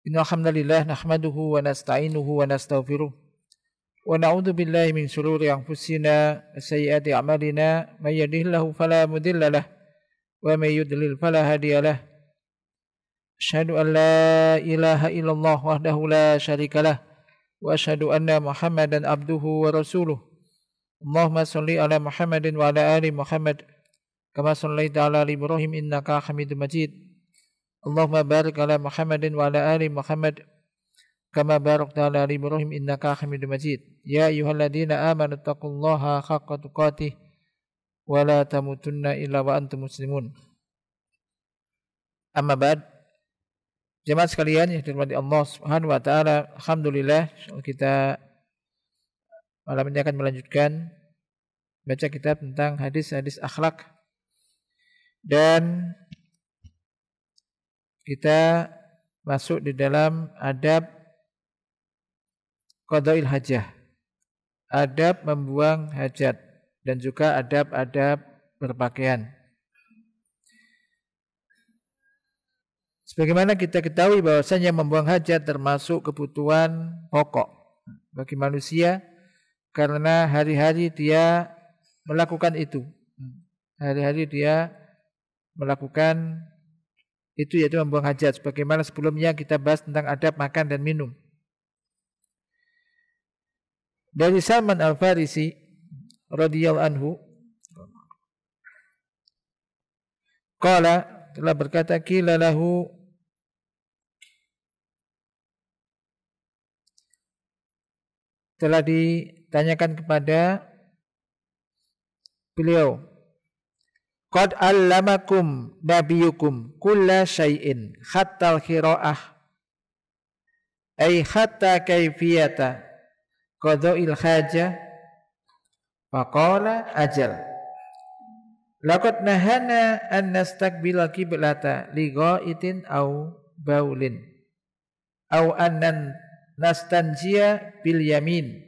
Innal hamdalillah nahmaduhu wa nasta'inuhu wa nastaghfiruh wa na'udzu billahi min shururi anfusina wa sayyiati a'malina may yahdihillahu fala mudilla lahu wa may yudlil fala hadiya lahu. Asyhadu an la ilaha illallah wahdahu la syarika lah wa asyhadu anna Muhammadan abduhu wa rasuluh. Allahumma shalli ala Muhammadin wa ala ali Muhammad kama shallaita ala Ibrahim innaka Hamidum Majid. Allahumma barik ala Muhammadin wa ala ali Muhammad kama barakta ala Ibrahim innaka Hamidum Majid. Ya ayyuhalladzina amanu taqullaha haqqa tuqatih wa la tamutunna illa wa antum muslimun. Amma ba'd. Jemaat sekalian yang dirahmati Allah Subhanahu wa taala, alhamdulillah kita malam ini akan melanjutkan baca kitab tentang hadis-hadis akhlak, dan kita masuk di dalam adab qada'il hajah, adab membuang hajat, dan juga adab-adab berpakaian. Sebagaimana kita ketahui bahwasanya membuang hajat termasuk kebutuhan pokok bagi manusia, karena hari-hari dia melakukan itu. Hari-hari dia melakukan itu, yaitu membuang hajat. Sebagaimana sebelumnya kita bahas tentang adab makan dan minum. Dari Salman Al-Farisi radhiyallahu anhu, qala, telah berkata, qila lahu, telah ditanyakan kepada beliau, qad allamakum nabiyukum kulla syai'in hatta al-khira'ah ay hatta kaifiyata qada'il hajah. Faqala ajal. Laqad nahana an nastaqbila qiblata li ghaitin aw baulin aw annan nastanjia bil yamin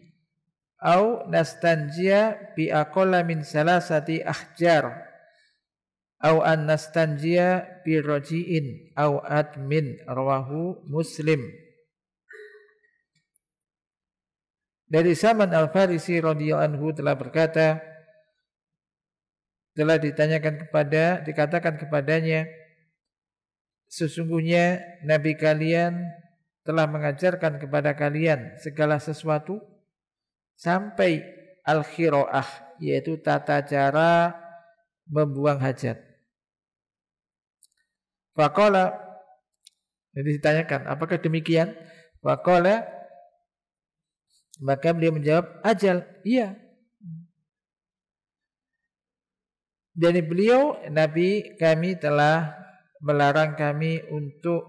aw nastanjia bi aqalla min salasati ahjar aw an nastanjia bi raji'in aw admin. Rawahu Muslim. Dari Salman Al-Farisi radhiyallahu anhu telah berkata, telah dikatakan kepadanya, sesungguhnya Nabi kalian telah mengajarkan kepada kalian segala sesuatu sampai al-khira'ah, yaitu tata cara membuang hajat. Faqala, jadi ditanyakan, apakah demikian? Faqala, maka beliau menjawab, ajal, iya. Jadi beliau, Nabi kami telah melarang kami untuk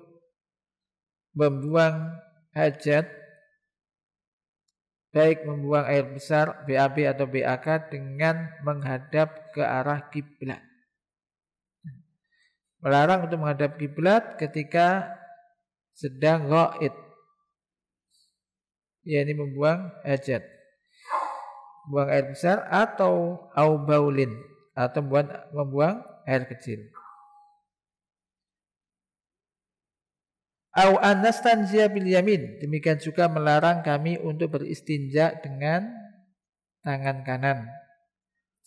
membuang hajat, baik membuang air besar, BAB atau BAK, dengan menghadap ke arah kiblat. Melarang untuk menghadap kiblat ketika sedang ghaid, yakni membuang hajat, buang air besar, atau baulin, atau membuang air kecil. Au anastanzia bil yamin, demikian juga melarang kami untuk beristinja dengan tangan kanan,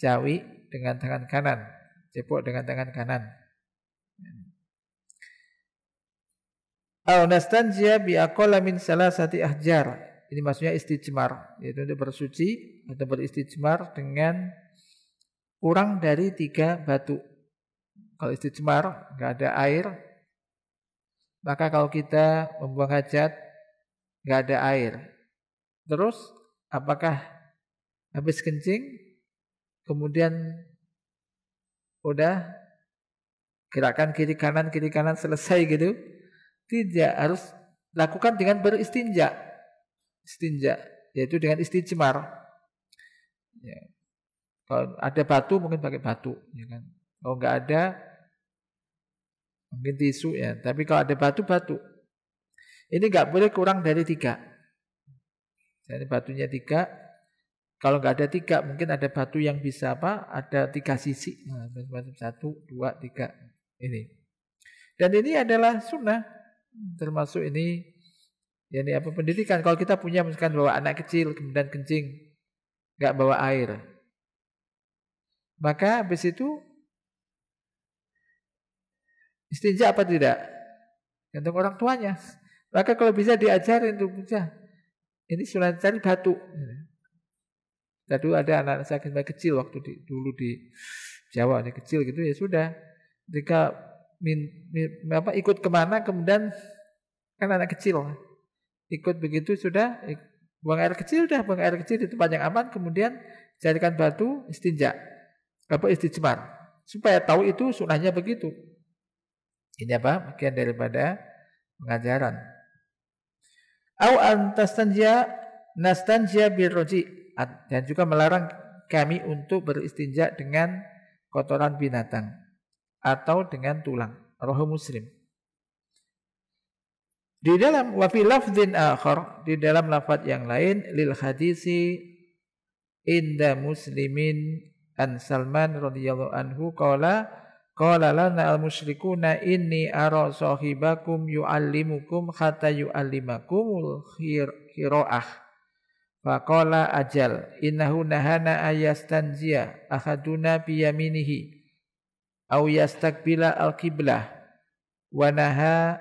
jawi dengan tangan kanan, cepuk dengan tangan kanan. Au nastanzia bi aqalla min salasati ahjar, ini maksudnya istijmar, yaitu untuk bersuci atau beristijmar dengan kurang dari 3 batu. Kalau istijmar enggak ada air, maka kalau kita membuang hajat enggak ada air, terus apakah habis kencing kemudian udah gerakan kiri kanan selesai gitu? Tidak, harus lakukan dengan beristinja. Istinja, yaitu dengan istijmar. Ya. Kalau ada batu mungkin pakai batu, ya kan? Kalau enggak ada mungkin tisu, ya. Tapi kalau ada batu. Ini enggak boleh kurang dari 3. Jadi batunya 3. Kalau enggak ada 3, mungkin ada batu yang bisa ada 3 sisi. Nah, 1, 2, 3. Ini. Dan ini adalah sunnah. termasuk ini apa pendidikan. Kalau kita punya misalkan bawa anak kecil kemudian kencing, nggak bawa air, maka habis itu istinja apa tidak? Gantung orang tuanya. Maka kalau bisa diajarin tuh, ini sudah cari batu. Tadi ada anak saya kecil waktu dulu di Jawa, ada kecil gitu ya sudah. Ketika ikut kemana kemudian kan anak kecil ikut begitu sudah buang air kecil di tempat yang aman, kemudian carikan batu istinja, istijmar, supaya tahu itu sunahnya begitu. Ini bagian daripada pengajaran. Au antastanjia nastanjia birroji, dan juga melarang kami untuk beristinja dengan kotoran binatang atau dengan tulang. Rawahu Muslim. Di dalam wa fi lafdzin akhar, di dalam lafaz yang lain, lil hadisi inda Muslimin an Salman radhiyallahu anhu qala lana al musyrikuna inni ara sahibakum yuallimukum hatta yuallimakumul khira'ah. Faqala ajal innahu nahana ayastanjia ahaduna biyaminihi aw yastakbila al-qiblah wa naha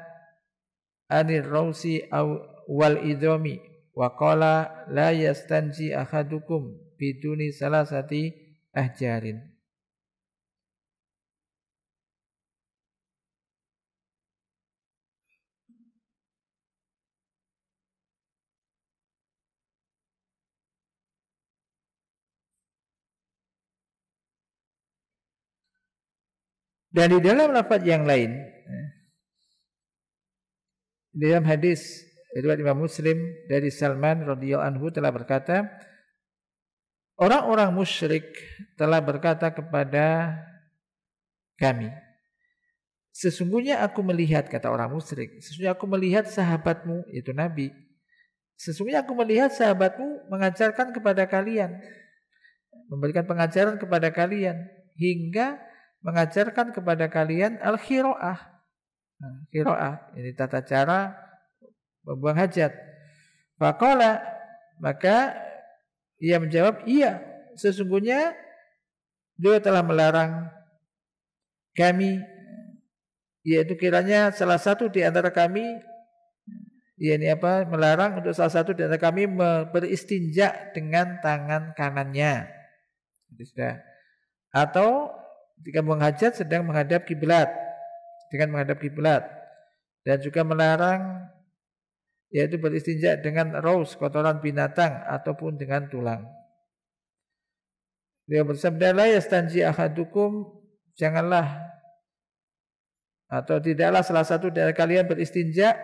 anir rausi wal idhami wa qala la yastanji ahadukum biduni salasati ahjarin. Dan di dalam lafaz yang lain, di dalam hadis riwayat Imam Muslim dari Salman radhiyallahu anhu telah berkata, orang-orang musyrik telah berkata kepada kami, sesungguhnya aku melihat, kata orang musyrik, sesungguhnya aku melihat sahabatmu, yaitu Nabi, sesungguhnya aku melihat sahabatmu mengajarkan kepada kalian, memberikan pengajaran kepada kalian, hingga mengajarkan kepada kalian al-khira'ah. Khira'ah, ini tata cara membuang hajat. Faqala, maka ia menjawab, iya, sesungguhnya beliau telah melarang kami, yaitu kiranya salah satu di antara kami, melarang untuk salah satu di antara kami beristinja dengan tangan kanannya. Sudah. Atau ketika membuang hajat sedang menghadap kiblat, dengan menghadap kiblat, dan juga melarang yaitu beristinja dengan raus, kotoran binatang ataupun dengan tulang. Dia bersabda, la yastanji ahadukum, janganlah atau tidaklah salah satu dari kalian beristinja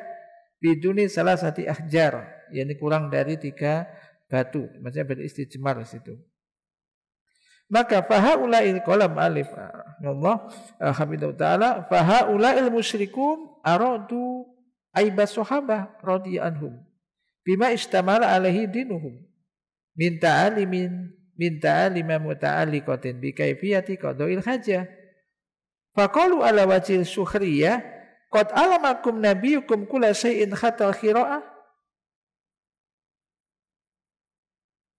biduni salah satu ahjar, yakni kurang dari 3 batu, maksudnya beristijmar di situ. Maka fahaula'il qalam alif Allah hamidallahu ta'ala fahaula'il musyrikun aradu aibas sahabah radhiyallahu anhum bima istamala alaihi dinuhum min ta'alima muta'alliqatin bi kaifiyati qada'il hajah faqalu ala wajhil sukhriyah qad alamakum nabiyukum kulla syai'in khatal khira'ah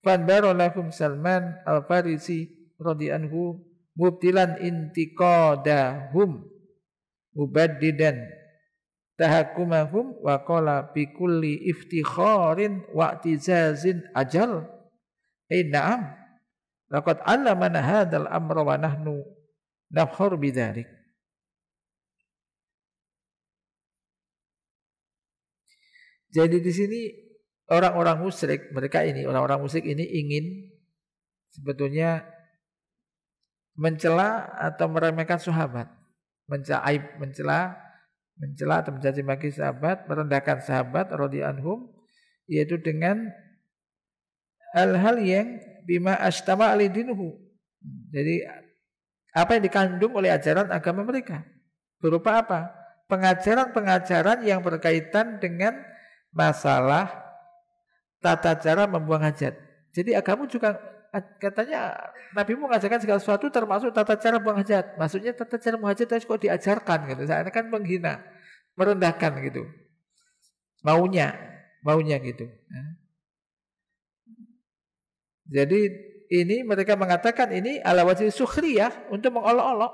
fanbaro lakum Salman al-Farisi radhiyallahu anhu mubtilan intiqadahum mubaddidan tahakumahum wa qala bi kulli iftikharin wa i'tizazin ajal na'am laqad 'allamana hadzal amra wa nahnu nafkhur bidzalik. Jadi di sini orang-orang musyrik ini ingin sebetulnya mencela atau meremehkan sahabat, mencela atau mencaci maki sahabat, merendahkan sahabat radhiyallahu anhum, yaitu dengan hal-hal yang bima astama alidinuhu. Jadi apa yang dikandung oleh ajaran agama mereka berupa apa? Pengajaran-pengajaran yang berkaitan dengan masalah tata cara membuang hajat. Jadi agama juga katanya Nabi mengajarkan segala sesuatu termasuk tata cara buang hajat. Maksudnya tata cara buang hajat kok diajarkan gitu. Saya kan menghina. merendahkan gitu. Maunya gitu. Jadi ini mereka mengatakan ini ala wajhi sukhriyah, untuk mengolok-olok.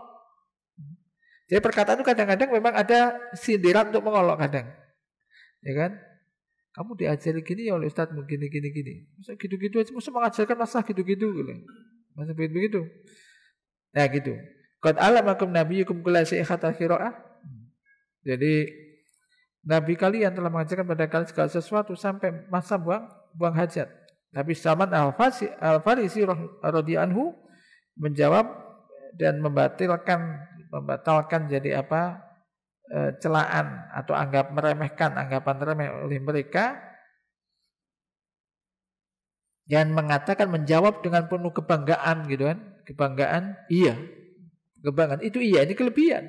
Jadi perkataan itu kadang-kadang memang ada sindiran untuk mengolok kadang. Ya kan? Kamu diajari gini ya oleh ustadz gini. Masa gitu-gitu aja, masa mengajarkan masalah gitu-gitu gitu. Masa begitu. Nah gitu. Qad alamakum nabiyyukum kulla syai'in hatta qira'ah. Jadi Nabi kalian telah mengajarkan pada kalian segala sesuatu sampai masa buang hajat. Tapi Salman Al-Farisi radhiyallahu anhu menjawab dan membatalkan jadi apa? Celaan atau anggapan remeh oleh mereka, dan mengatakan, menjawab dengan penuh kebanggaan gitu kan. Kebanggaan, iya. Kebanggaan itu iya, ini kelebihan.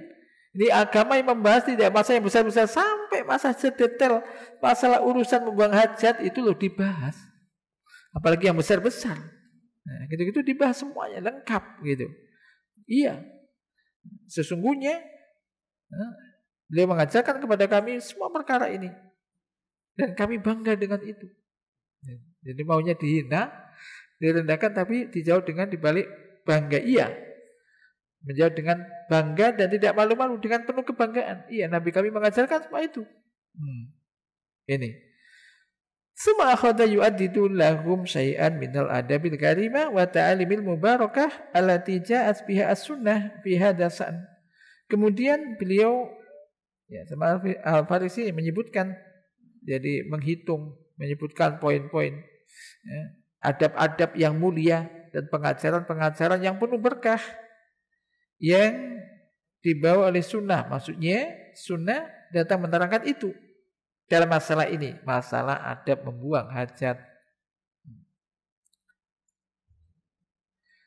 Ini agama yang membahas tidak masalah yang besar-besar sampai masalah sedetail masalah urusan membuang hajat itu loh dibahas. Apalagi yang besar-besar. Nah, gitu-gitu dibahas semuanya lengkap gitu. Iya. Sesungguhnya beliau mengajarkan kepada kami semua perkara ini. Dan kami bangga dengan itu. Jadi maunya dihina, direndahkan, tapi dijawab dengan dibalik bangga. Iya. Menjawab dengan bangga dan tidak malu-malu, dengan penuh kebanggaan. Iya, Nabi kami mengajarkan semua itu. Ini. Suma akhadha yu'addidu lahum syai'an minal adabil karimah wa ta'alimil mubarakah allati ja'at biha as-sunnah fi hadha sa'n. Kemudian beliau sama Al-Farisi menyebutkan, jadi menyebutkan poin-poin adab-adab yang mulia dan pengajaran-pengajaran yang penuh berkah yang dibawa oleh sunnah. Maksudnya sunnah datang menerangkan itu dalam masalah ini, masalah adab membuang hajat.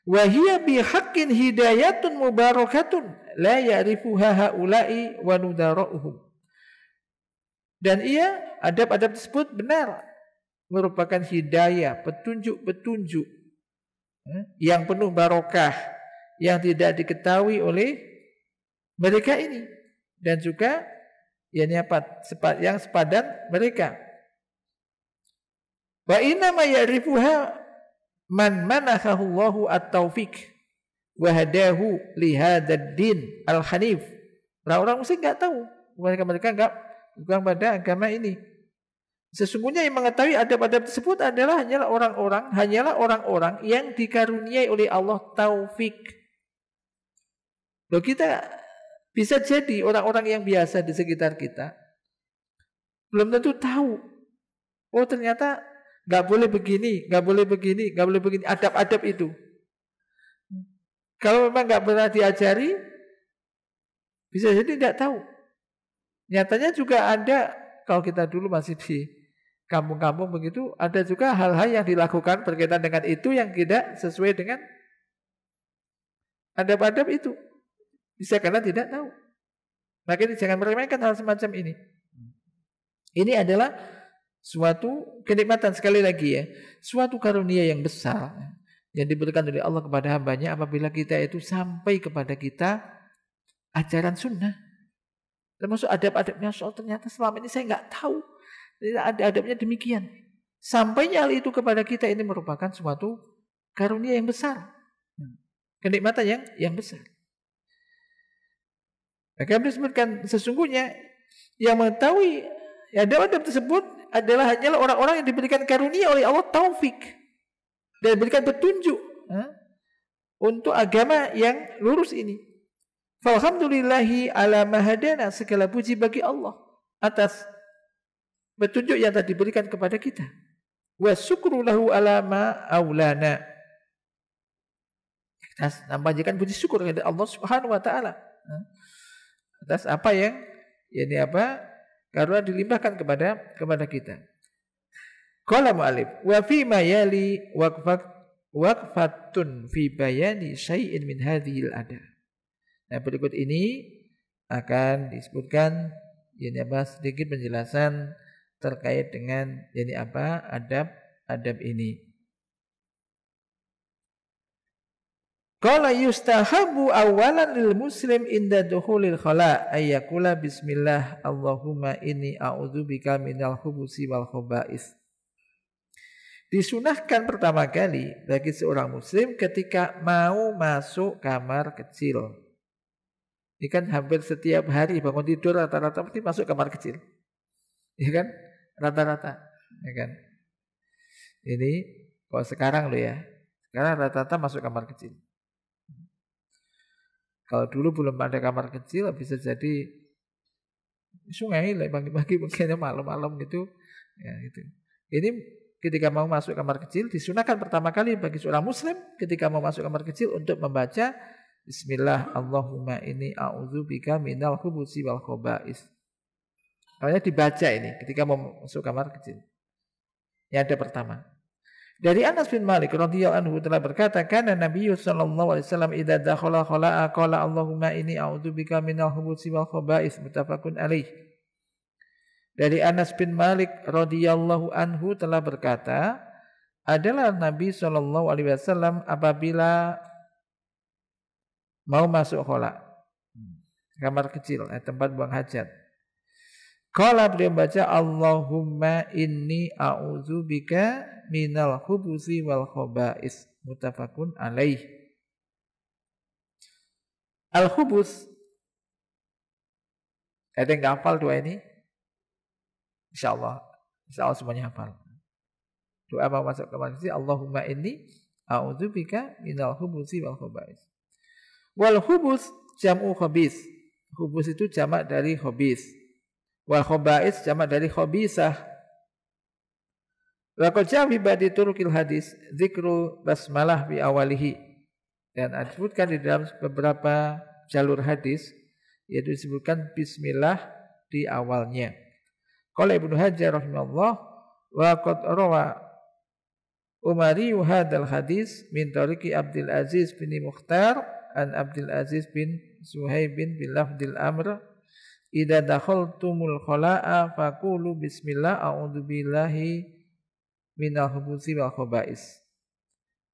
Wa hiya bihaqqin hidayatun mubarakatun la ya'rifuha haula'i wa nudara'uhum. Dan adab-adab tersebut benar merupakan hidayah, petunjuk-petunjuk yang penuh barokah yang tidak diketahui oleh mereka ini, dan juga yang sepadan mereka. Wa inna ma ya'rifuha man manahahu Allahu at-taufiq wa hadahu li hadzal din al-hanif. Orang-orang muslim enggak tahu, mereka enggak bukan pada agama ini. Sesungguhnya yang mengetahui adab-adab tersebut hanyalah orang-orang yang dikaruniai oleh Allah taufik. Loh, kita bisa jadi orang-orang yang biasa di sekitar kita belum tentu tahu. Oh, ternyata enggak boleh begini, enggak boleh begini, enggak boleh begini, adab-adab itu. Kalau memang enggak pernah diajari, bisa jadi tidak tahu. Nyatanya juga ada, kalau kita dulu masih di kampung-kampung begitu, ada juga hal-hal yang dilakukan berkaitan dengan itu yang tidak sesuai dengan adab-adab itu. Bisa karena tidak tahu. Makanya jangan meremehkan hal semacam ini. Ini adalah suatu kenikmatan, sekali lagi ya, suatu karunia yang besar yang diberikan oleh Allah kepada hambanya apabila kita itu sampai kepada kita ajaran sunnah. Termasuk adab-adabnya, soal ternyata selama ini saya nggak tahu ada adabnya demikian. Sampainya hal itu kepada kita ini merupakan suatu karunia yang besar, kenikmatan yang besar. Maka disebutkan sesungguhnya yang mengetahui adab-adab tersebut hanyalah orang-orang yang diberikan karunia oleh Allah taufik dan diberikan petunjuk untuk agama yang lurus ini. Alhamdulillahi ala mahadana, segala puji bagi Allah atas petunjuk yang telah diberikan kepada kita. Wa syukru lahu ala ma aulana. Kita panjatkan puji syukur kepada Allah Subhanahu wa taala atas apa yang karena dilimpahkan kepada kita. Qala mu'allif wa fi ma yali waqfatun fi bayani syai'in min hadhil adab. Nah, berikut ini akan disebutkan sedikit penjelasan terkait dengan adab-adab ini. Qala yustahabu awalan lil muslim inda dukhulil khala ayyakula bismillah Allahumma inni a'udzubika minal khubusi wal khaba'is. Disunahkan pertama kali bagi seorang muslim ketika mau masuk kamar kecil. Ini kan hampir setiap hari bangun tidur rata-rata pasti masuk kamar kecil. Ya kan? Rata-rata, ya kan? Ini kalau sekarang loh ya. Sekarang rata-rata masuk kamar kecil. Kalau dulu belum ada kamar kecil bisa jadi sungai lah pagi-pagi mungkin malam-malam gitu. Ya gitu. Ini ketika mau masuk kamar kecil disunahkan pertama kali bagi seorang muslim ketika mau masuk kamar kecil untuk membaca Bismillah Allahumma inni a'udzubika minal khubusi wal khaba'is. Makanya dibaca ini ketika mau masuk kamar kecil. Yang ada pertama. Dari Anas bin Malik radhiyallahu anhu telah berkata, "Kana Nabi sallallahu alaihi wasallam idza dakhala khala'a qala Allahumma inni a'udzubika minal khubuthi wal khaba'is." Muttafaqun alaih. Dari Anas bin Malik radhiyallahu anhu telah berkata, adalah Nabi sallallahu alaihi wasallam apabila mau masuk khala, kamar kecil, tempat buang hajat. Qala beliau baca Allahumma inni a'udzubika minal khubusi wal khaba'is. Muttafaqun alaih. Al-khubus. Ada yang hafal doa ini? Insyaallah semuanya hafal. Doa mau masuk ke masjid Allahumma inni a'udzubika minal khubusi wal khaba'is. Wal khubus jam'u khabis. Khubus itu jamak dari khabis. Wal khaba'is jamak dari khabisah. Wa qad ja'a fi ba'di turukil hadis dzikru basmalah bi awalihi. Dan disebutkan di dalam beberapa jalur hadis yaitu disebutkan bismillah di awalnya. Qala Ibnu Hajar rahimahullah wa qad rawa Umari hadal hadis min tariqi Abdul Aziz bin Mukhtar an Abdul Aziz bin Suhaib bin lafdil amr idza dakhaltumul khala'a faqulu bismillah a'udzubillahi minal khubuthi wal khaba'is.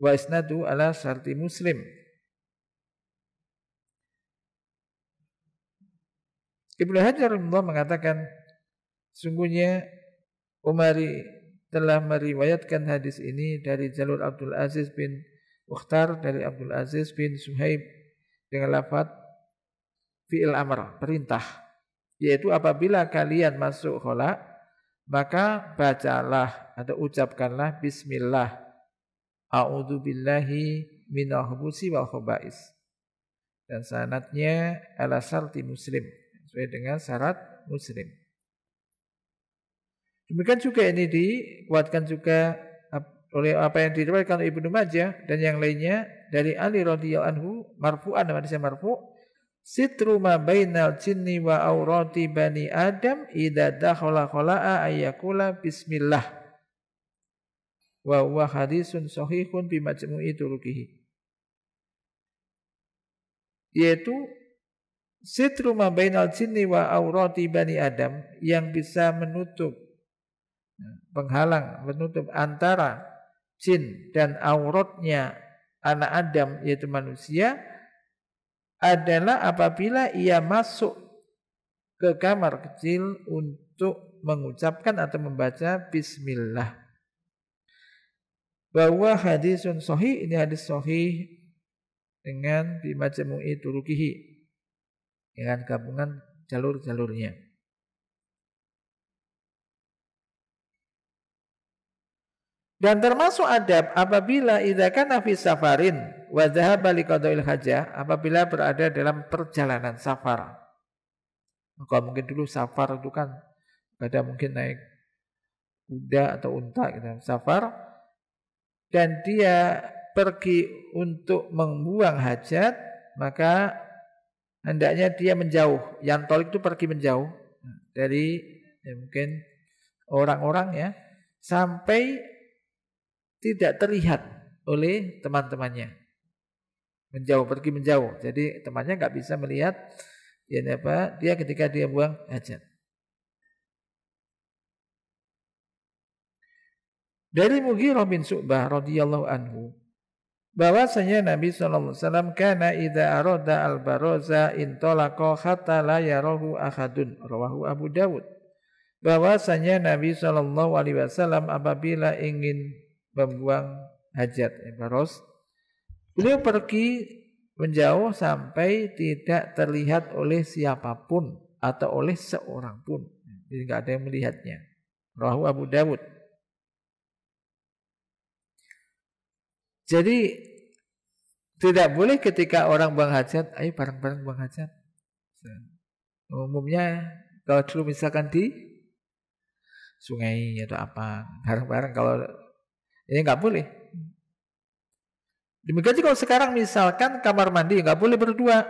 Wa isnadu ala syarti Muslim. Ibnu Hajar mengatakan sungguhnya Umari telah meriwayatkan hadis ini dari jalur Abdul Aziz bin Mukhtar dari Abdul Aziz bin Suhaib dengan lafaz fi'il amr, perintah, yaitu apabila kalian masuk khala maka bacalah atau ucapkanlah bismillah a'udzubillahi minal khubusi wal khaba'is. Dan sanadnya ala syarti Muslim, sesuai dengan syarat Muslim. Demikian juga ini dikuatkan juga oleh apa yang diriwayatkan oleh Ibnu Majah dan yang lainnya dari Ali radhiyallahu anhu marfu'an, hadisnya marfu', sitru ma bainal jinni wa aurati bani Adam idza dakhala khala'a ayyakula bismillah. Wa huwa hadisun sahihun bi majmu'i turuqihi. Yaitu sitru ma bainal jinni wa aurati bani Adam yang bisa menutup penghalang, menutup antara jin dan auratnya anak Adam yaitu manusia adalah apabila ia masuk ke kamar kecil untuk mengucapkan atau membaca bismillah. Bahwa hadisun sahih, ini hadis sahih dengan bimajmu'i turuqihi, dengan gabungan jalur-jalurnya. Dan termasuk adab apabila idza kana fi safarin wa dhahaba liqada'il hajah, apabila berada dalam perjalanan safar. Maka mungkin dulu safar itu kan ada mungkin naik kuda atau unta gitu, safar, dan dia pergi untuk membuang hajat, maka hendaknya dia menjauh. Yantolik itu pergi menjauh dari mungkin orang-orang ya, sampai tidak terlihat oleh teman-temannya. Menjauh, pergi menjauh. Jadi temannya nggak bisa melihat dia ketika dia buang hajat. Dari Mughirah bin Syu'bah radhiyallahu anhu, bahwasanya Nabi sallallahu alaihi wasallam kana idza arada al-baraza intalaqa hatta la yarahu ahadun, rawahu Abu Dawud. Bahwasanya Nabi sallallahu alaihi wasallam apabila ingin membuang hajat, baros, beliau pergi menjauh sampai tidak terlihat oleh siapapun atau oleh seorang pun. Jadi enggak ada yang melihatnya. Rawahu Abu Dawud. Jadi tidak boleh ketika orang buang hajat, ayo bareng-bareng buang hajat. Umumnya kalau dulu misalkan di sungai atau apa, bareng-bareng, kalau ini nggak boleh. Demikian juga kalau sekarang misalkan kamar mandi nggak boleh berdua.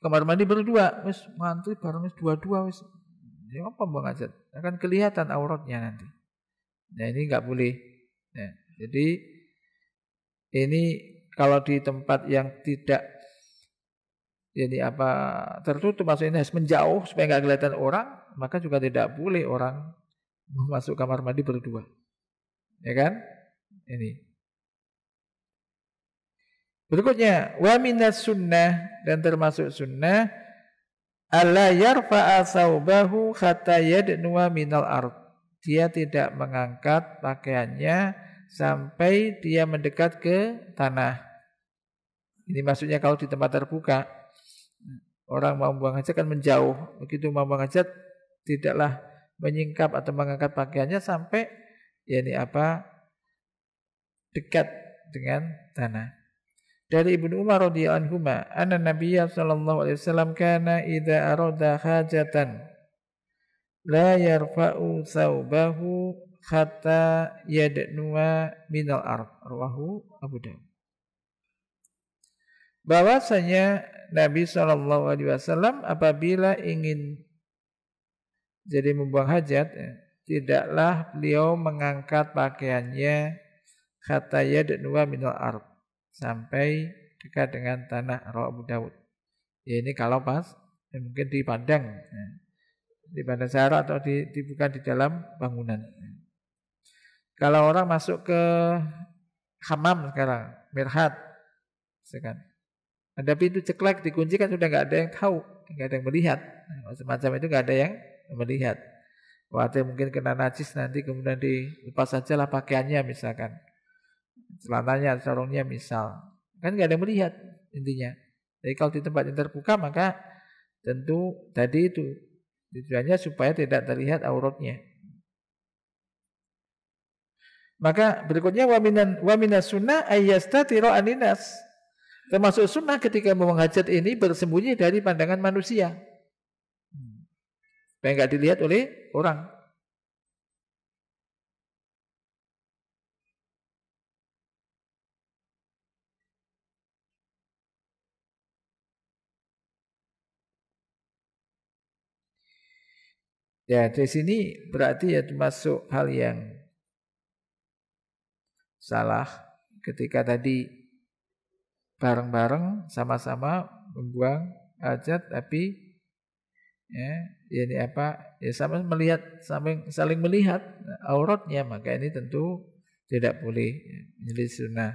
Kamar mandi berdua, wis mantri bareng wis dua-dua wis. Ya apa buang hajat? Akan kelihatan auratnya nanti. Nah ini nggak boleh. Nah, jadi ini kalau di tempat yang tidak tertutup, maksudnya harus menjauh supaya nggak kelihatan orang, maka juga tidak boleh orang masuk kamar mandi berdua, ya kan? Ini. Berikutnya, wa minas sunnah, dan termasuk sunnah, alla yarfa'a thawbahu hatta yadnuwa minal ard. Dia tidak mengangkat pakaiannya sampai dia mendekat ke tanah. Ini maksudnya kalau di tempat terbuka, orang mau buang hajat kan menjauh. Begitu mau buang hajat, tidaklah menyingkap atau mengangkat pakaiannya sampai dekat dengan tanah. Dari Ibnu Umar radhiyallahu anhu, anna Nabiyya sallallahu alaihi wasallam kana idza arada hajatan la yarfa'u thawbahu hatta yadnuwa minal ard, rawahu Abu Dawud. Bahwasanya Nabi sallallahu alaihi wasallam apabila ingin jadi membuang hajat, tidaklah beliau mengangkat pakaiannya hatta yadnuwa minal ard, sampai dekat dengan tanah, rawahu Abu Dawud. Ya, ini kalau pas mungkin di padang, di padang sahara atau bukan di dalam bangunan. Kalau orang masuk ke hammam sekarang, mirhat, sekarang ada pintu ceklek dikunci kan sudah nggak ada yang tahu, nggak ada yang melihat. Semacam itu nggak ada yang melihat. Khawatir mungkin kena najis nanti, kemudian dilepas sajalah pakaiannya misalkan, celananya, sarungnya misal, kan nggak ada yang melihat intinya. Jadi kalau di tempat yang terbuka maka tentu tadi itu tujuannya supaya tidak terlihat auratnya. Maka berikutnya wa minas sunnah ayyastatira aninas. Termasuk sunnah ketika membuang hajat ini bersembunyi dari pandangan manusia, supaya enggak dilihat oleh orang. Ya, di sini berarti ya termasuk hal yang salah ketika tadi bareng-bareng sama-sama membuang hajat, tapi sama melihat, saling melihat auratnya, maka ini tentu tidak boleh menjadi sunnah.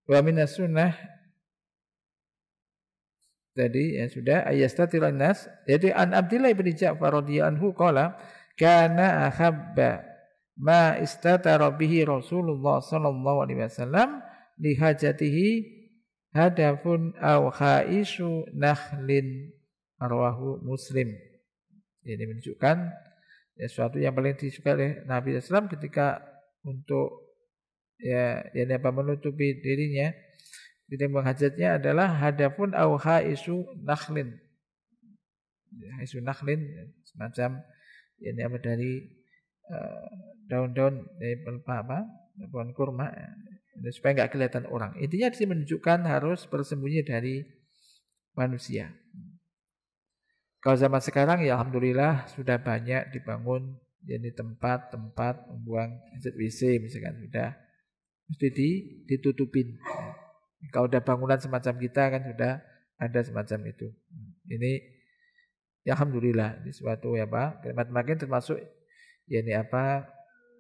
Wa minas sunnah tadi sudah ayastatiran nas. Jadi an Abdillah bin Ja'far radhiyallahu anhu qala kana ahabba ma istatara bihi Rasulullah sallallahu alaihi wasallam li hajatihi hadafun aw khaisu nakhlin, rawahu Muslim. Ini menunjukkan sesuatu yang paling disukai oleh Nabi sallallahu alaihi wasallam ketika untuk menutupi dirinya di tempat hajatnya adalah hadafun aw khaisu nakhlin. Khaisu nakhlin semacam dari daun-daun dari pohon kurma, supaya enggak kelihatan orang. Intinya sih menunjukkan harus bersembunyi dari manusia. Kalau zaman sekarang ya alhamdulillah sudah banyak dibangun jadi tempat-tempat membuang hajat WC misalkan, sudah mesti ditutupin. Kalau udah bangunan semacam kita kan sudah ada semacam itu. Ini ya alhamdulillah, ini suatu kalimat makin termasuk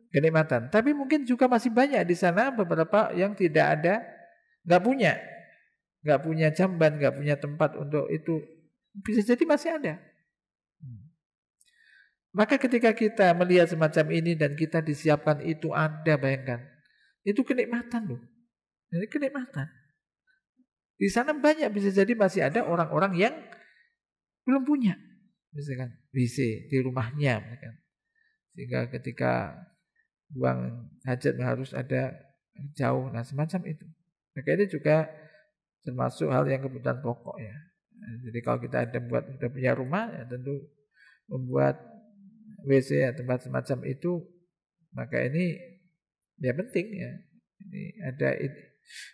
kenikmatan. Tapi mungkin juga masih banyak di sana beberapa yang tidak ada, nggak punya jamban, nggak punya tempat untuk itu. Bisa jadi masih ada. Maka ketika kita melihat semacam ini dan kita disiapkan itu ada, bayangkan. Itu kenikmatan loh. Ini kenikmatan. Di sana banyak bisa jadi masih ada orang-orang yang belum punya. Misalkan WC di rumahnya. Misalkan. Sehingga ketika buang hajat harus ada jauh. Nah semacam itu. Maka ini juga termasuk hal yang kebutuhan pokok ya. Jadi kalau kita sudah punya rumah ya tentu membuat WC ya, tempat semacam itu, maka ini ya penting ya. Ini ada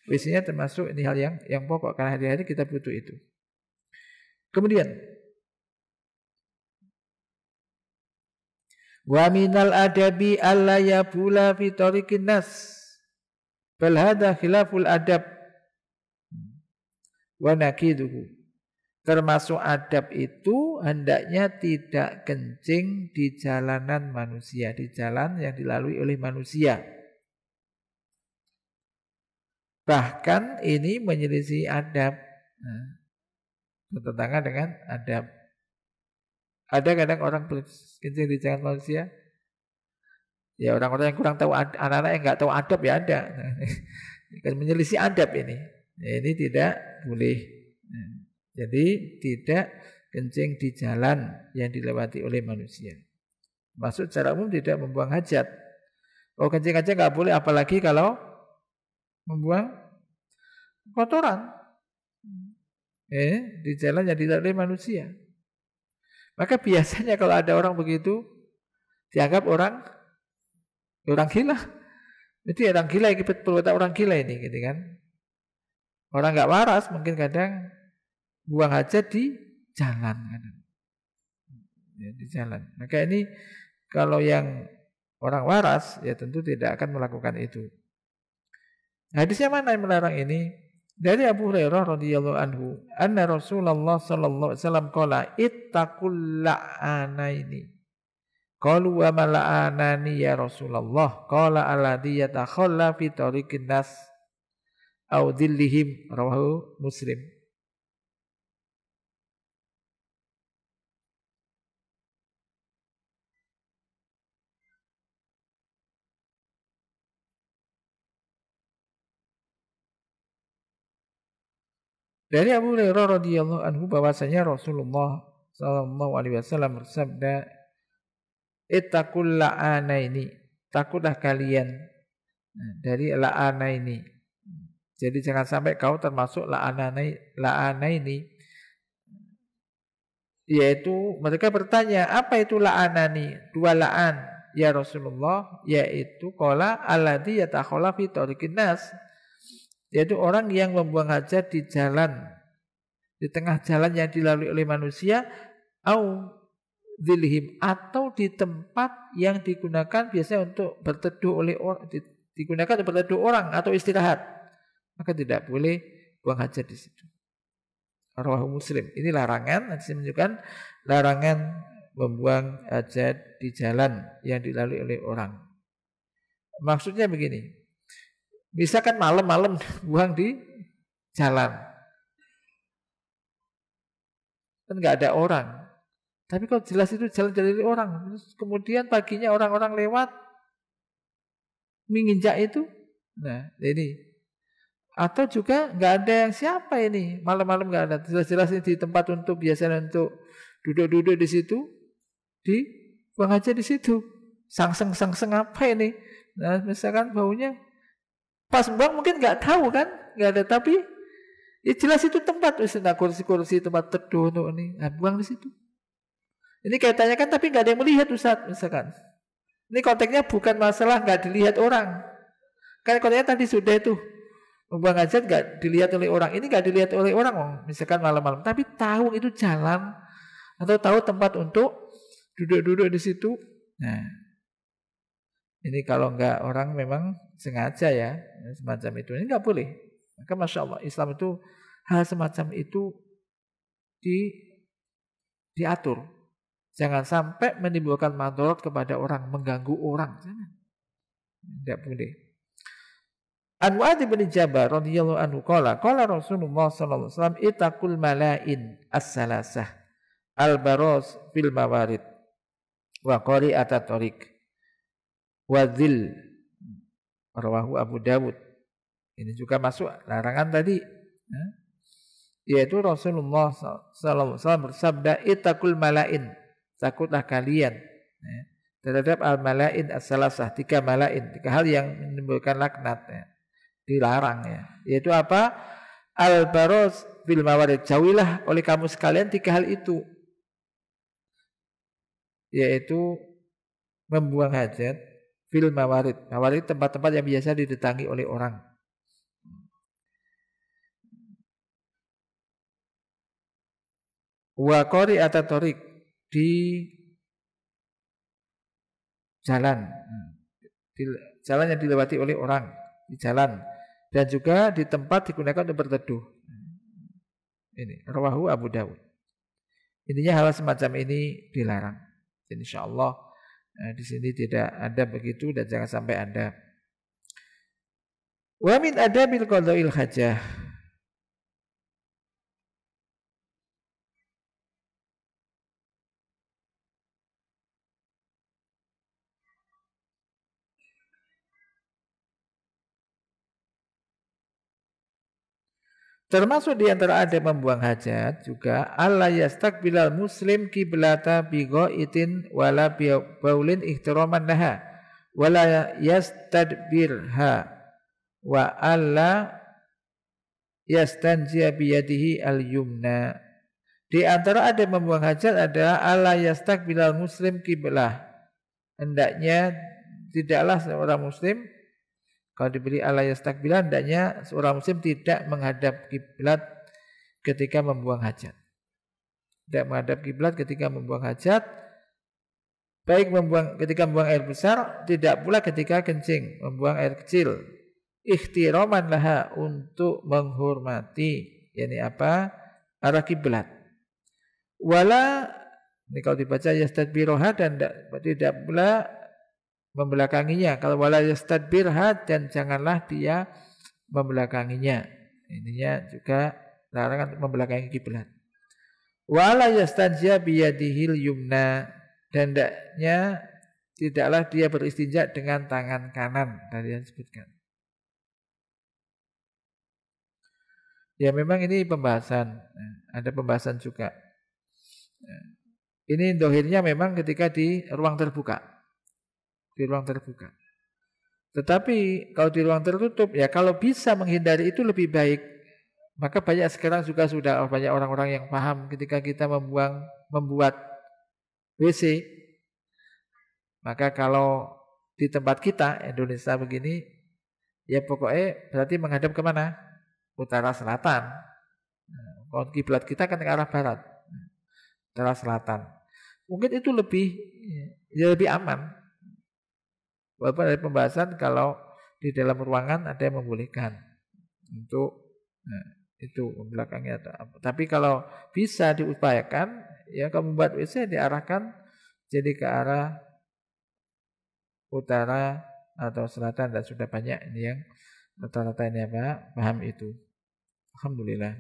WC-nya termasuk ini hal yang pokok karena hari-hari kita butuh itu. Kemudian wa minal adabi alla yabula fi tariqin nas bal hadha khilaful adab wa nakiduhu. Termasuk adab itu hendaknya tidak kencing di jalanan manusia, di jalan yang dilalui oleh manusia. Bahkan ini menyelisih adab. Bertentangan dengan adab. Ada kadang orang kencing di jalan manusia. Ya orang-orang yang kurang tahu, anak-anak yang nggak tahu adab ya ada. Menyelisih adab ini. Ini tidak boleh. Jadi tidak kencing di jalan yang dilewati oleh manusia. Maksud secara umum tidak membuang hajat. Oh kencing aja nggak boleh, apalagi kalau membuang kotoran di jalan yang dilewati oleh manusia. Maka biasanya kalau ada orang begitu dianggap orang gila. Itu orang gila yang perbuatan orang gila ini, gitu kan? Orang nggak waras mungkin kadang buang hajat di jalan, ya, di jalan. Maka ini kalau yang orang waras ya tentu tidak akan melakukan itu. Hadisnya mana yang melarang ini? Dari Abu Hurairah radhiyallahu anhu, anna Rasulullah sallallahu alaihi wasallam qala ittaqul la'anaini. Qalu wa ma la'anani ya Rasulullah? Qala alladhi yatakhalla fi tariqin nas aw dhillihim, rawahu Muslim. Dari Abu Hurairah radhiyallahu anhu bahwasanya Rasulullah sallallahu alaihi wasallam bersabda, "Ittaqul la'anaini." Takutlah kalian dari la'anaini. Jadi jangan sampai kau termasuk la'anaini. Yaitu mereka bertanya, apa itu la'anani? Dua la'an ya Rasulullah, yaitu qala alladzi yatakhala fi tariqin nas. Yaitu orang yang membuang hajat di jalan, di tengah jalan yang dilalui oleh manusia, au dzilhim, atau di tempat yang digunakan biasanya untuk berteduh oleh orang, digunakan untuk berteduh orang atau istirahat, maka tidak boleh buang hajat di situ. Rawahu Muslim. Ini larangan, nanti menunjukkan larangan membuang hajat di jalan yang dilalui oleh orang. Maksudnya begini. Misalkan malam-malam buang di jalan, kan nggak ada orang. Tapi kalau jelas itu jalan dari orang, kemudian paginya orang-orang lewat menginjak itu, nah ini. Atau juga nggak ada yang siapa ini, malam-malam nggak ada. Jelas-jelas ini di tempat untuk biasanya untuk duduk-duduk di situ, di buang aja di situ. Sangseng apa ini? Nah misalkan baunya. Pas buang mungkin nggak tahu kan, nggak ada, tapi ya jelas itu tempat, nah kursi-kursi tempat teduh ini, nah, buang di situ. Ini kaitannya kan, tapi nggak ada yang melihat Ustaz, misalkan. Ini konteksnya bukan masalah nggak dilihat orang, kan konteksnya tadi sudah itu membuang hajat nggak dilihat oleh orang, ini nggak dilihat oleh orang, misalkan malam-malam, tapi tahu itu jalan atau tahu tempat untuk duduk-duduk di situ. Nah, ini kalau nggak orang memang sengaja ya semacam itu, ini nggak boleh. Maka masya Allah Islam itu hal semacam itu diatur. Jangan sampai menimbulkan madharat kepada orang, mengganggu orang. Jangan. Tidak boleh. An Mu'adz bin Jabal radhiyallahu anhu qala Rasulullah sallallahu alaihi wasallam ittaqul malain as-salasah al-baros fil mawarid wa qari'at at-tariq wa dzil rawahu Abu Dawud. Ini juga masuk larangan tadi, yaitu Rasulullah sallallahu alaihi wasallam bersabda ittaqul malain, takutlah kalian terhadap al-malain as-salasah, 3 malain, 3 hal yang menimbulkan laknat, dilarang yaitu apa? Al-baros fil mawarid, jauhilah oleh kamu sekalian 3 hal itu, yaitu membuang hajat fil mawarid. Mawarid tempat-tempat yang biasa didatangi oleh orang. Wa qari'at at-tariq, di jalan yang dilewati oleh orang, di jalan, dan juga di tempat digunakan untuk berteduh. Ini rawahu Abu Dawud. Intinya hal semacam ini dilarang. Dan insyaallah di sini tidak ada begitu dan jangan sampai ada. Wa min adabil qada'il hajah, termasuk di antara ada membuang hajat juga alla yastaqbilal muslim kiblata bi ghaitin wala bi baulin ihtiraman laha wala yastadbirha wa alla yastanjiya bi yadihi al-yumna. Di antara ada membuang hajat adalah alla yastaqbilal muslim kiblah, hendaknya tidaklah seorang muslim, kalau diberi ala yastakbilan, hendaknya seorang muslim tidak menghadap kiblat ketika membuang hajat. Tidak menghadap kiblat ketika membuang hajat, baik ketika membuang air besar, tidak pula ketika kencing, membuang air kecil. Ikhtiraman laha, untuk menghormati, yakni apa? Arah kiblat. Wala, ini kalau dibaca yastadbiroha, dan tidak pula membelakanginya. Kalau wala yastadbirha, dan janganlah dia membelakanginya. Ininya juga larangan untuk membelakangi kiblat. Wala yastanjia biyadihil yumna, dan hendaknya tidaklah dia beristinja dengan tangan kanan, tadi yang disebutkan. Ya memang ini pembahasan, ada pembahasan juga. Ini dohirnya memang ketika di ruang terbuka. Di ruang terbuka. Tetapi kalau di ruang tertutup, ya kalau bisa menghindari itu lebih baik. Maka banyak sekarang juga sudah banyak orang-orang yang paham ketika kita membuat WC. Maka kalau di tempat kita Indonesia begini, ya pokoknya berarti menghadap kemana? Utara selatan. Kalau kiblat kita kan ke arah barat, utara selatan. Mungkin itu lebih aman. Walaupun ada pembahasan kalau di dalam ruangan ada yang membolehkan untuk itu membelakangi atau apa. Tapi kalau bisa diupayakan, ya kalau membuat WC diarahkan jadi ke arah utara atau selatan, dan sudah banyak ini yang rata-rata ini apa paham itu. Alhamdulillah.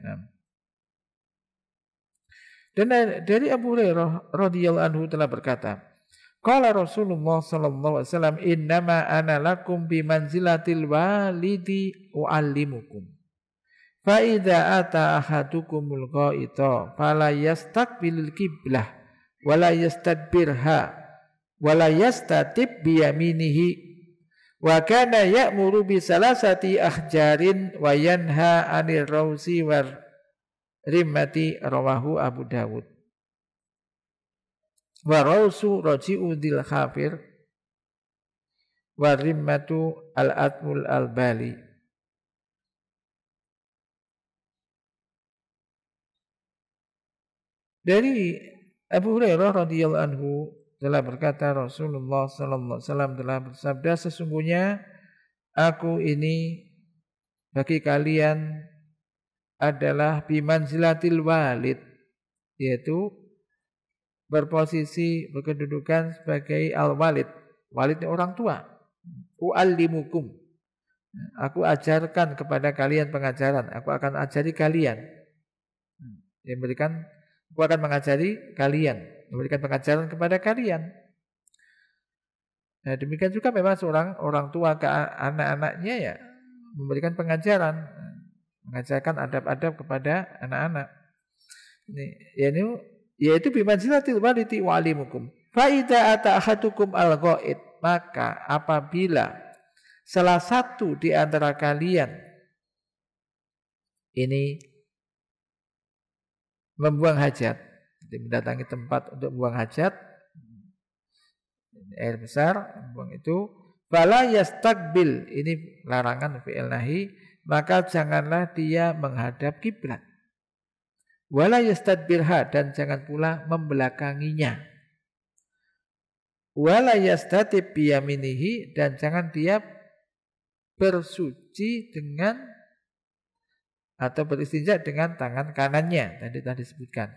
Dan dari Abu Hurairah radhiyallahu anhu telah berkata, qala Rasulullah sallallahu alaihi wasallam, innama ana lakum bi manzilatil walidi uallimukum. Fa idza ata ahadukumul ghaita fala yastaqbilil qiblah wala yastadbirha wala yastatib bi yaminihi wa kana ya'muru bi salasati ahjarin wa yanha 'anil rausi war rimmati, rawahu Abu Dawud. Wa rausu raji'u dil khafir wa rimmatu al-atmul al-bali. Dari Abu Hurairah radhiyallahu anhu telah berkata, Rasulullah sallallahu alaihi wasallam telah bersabda, sesungguhnya aku ini bagi kalian adalah bimanzilatil walid, yaitu berposisi berkedudukan sebagai al-walid. Walid orang tua. U'allimukum. Aku ajarkan kepada kalian pengajaran. Aku akan ajari kalian. Aku akan mengajari kalian. Memberikan pengajaran kepada kalian. Nah, demikian juga memang seorang orang tua ke anak-anaknya ya memberikan pengajaran, mengajarkan adab-adab kepada anak-anak. Ini yaitu bimanzilatil walidi wa alimukum. Fa idza ata ahadukum al-ghaid, maka apabila salah satu di antara kalian ini membuang hajat, mendatangi tempat untuk membuang hajat, air besar, membuang itu, fala yastaqbil, ini larangan fi'il nahi, maka janganlah dia menghadap kiblat. Wala yastadbirha, dan jangan pula membelakanginya. Wala yastatib biyaminihi, dan jangan dia bersuci dengan atau beristinja dengan tangan kanannya. Tadi disebutkan.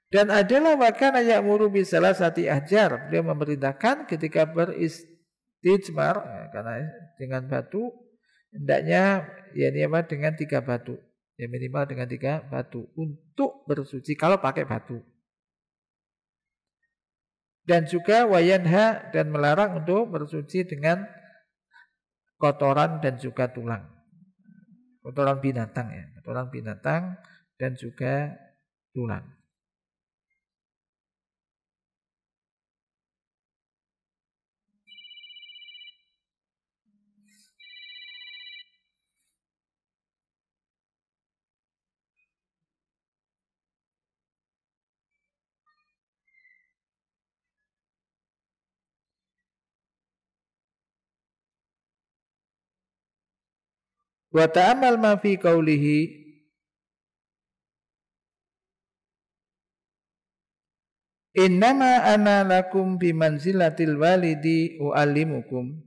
Dan adalah wakana ya'muru bisalasati ahjar. Beliau memerintahkan ketika beristijmar, karena dengan batu, hendaknya dengan 3 batu. Ya minimal dengan 3 batu untuk bersuci kalau pakai batu. Dan juga wayanha, dan melarang untuk bersuci dengan kotoran dan juga tulang. Kotoran binatang ya, kotoran binatang dan juga tulang. Wa ta'amal ma fi qawlihi innama ana lakum bimanzilatil walidi u'allimukum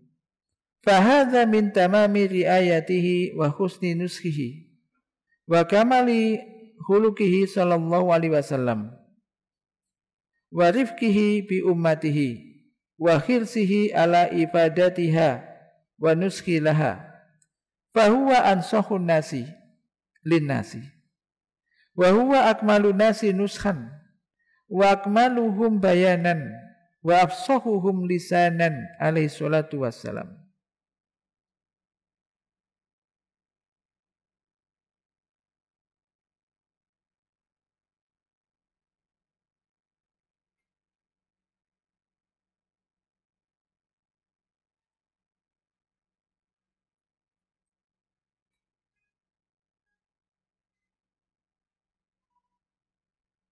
fahadha min tamami riayatihi wa husni nuskhihi wa kamali khuluqihi sallallahu alaihi wasallam wa rifqihi bi ummatihi wa khirsihi ala ibadatiha wa nuskhi laha fahuwa ansahun nasi linnasi wa huwa akmalun nasi nuskhan wa akmaluhum bayanan wa afsahuhum lisanan alaihi salatu wassalam.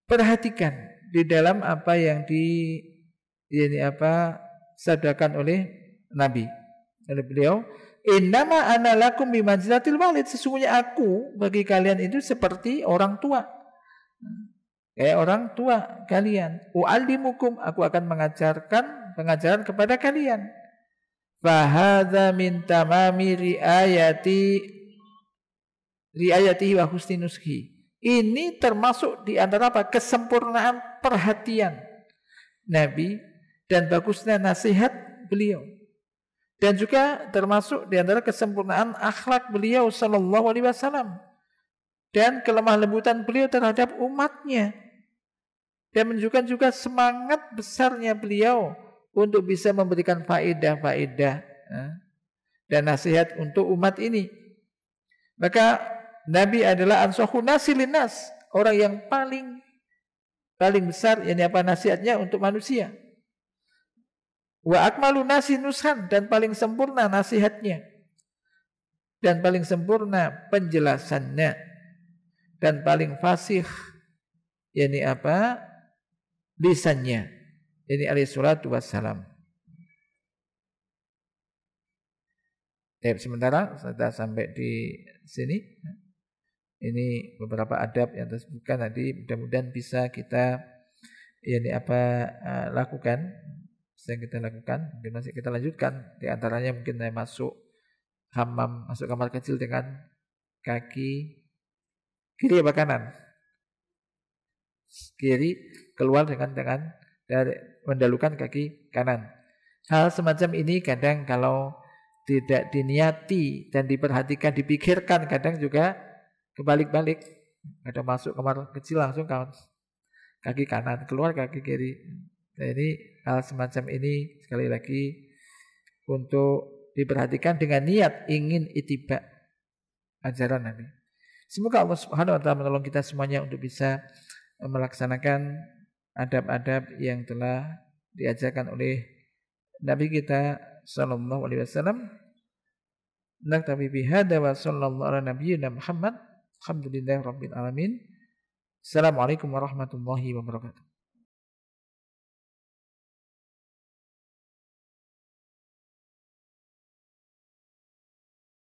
Perhatikan di dalam apa yang sabdakan oleh Nabi, oleh beliau, innama ana lakum bimanzilatil walid, sesungguhnya aku bagi kalian itu seperti orang tua. Kayak orang tua kalian. U'allimukum, aku akan mengajarkan pengajaran kepada kalian. Fahadha min tamami riayatihi wa husni nuskhi. Ini termasuk di antara kesempurnaan perhatian Nabi dan bagusnya nasihat beliau. Dan juga termasuk di antara kesempurnaan akhlak beliau sallallahu alaihi wasallam dan kelemah lembutan beliau terhadap umatnya. Dan menunjukkan juga semangat besarnya beliau untuk bisa memberikan faedah-faedah dan nasihat untuk umat ini. Maka Nabi adalah ansahun nasi linnas, orang yang paling besar nasihatnya untuk manusia. Wa akmalu nasi nushan, dan paling sempurna nasihatnya. Dan paling sempurna penjelasannya. Dan paling fasih lisannya. Ini alaihi salatu wassalam. Sementara sudah sampai di sini. Ini beberapa adab yang tersebutkan tadi, mudah-mudahan bisa kita lakukan. Bisa kita lakukan, mungkin masih kita lanjutkan. Di antaranya mungkin masuk hammam, masuk kamar kecil dengan kaki kiri apa kanan? Kiri, keluar dengan dari mendalukan kaki kanan. Hal semacam ini kadang kalau tidak diniati dan diperhatikan, dipikirkan, kadang juga kebalik-balik. Kadang masuk kamar kecil langsung kaki kanan, keluar kaki kiri. Nah, ini hal semacam ini sekali lagi untuk diperhatikan dengan niat ingin ittiba ajaran Nabi. Semoga Allah Subhanahu wa taala menolong kita semuanya untuk bisa melaksanakan adab-adab yang telah diajarkan oleh Nabi kita sallallahu alaihi wasallam. Naktabi bihadza wa sallallahu ala nabiyyina Muhammad. Alhamdulillahirabbil alamin. Assalamualaikum warahmatullahi wabarakatuh.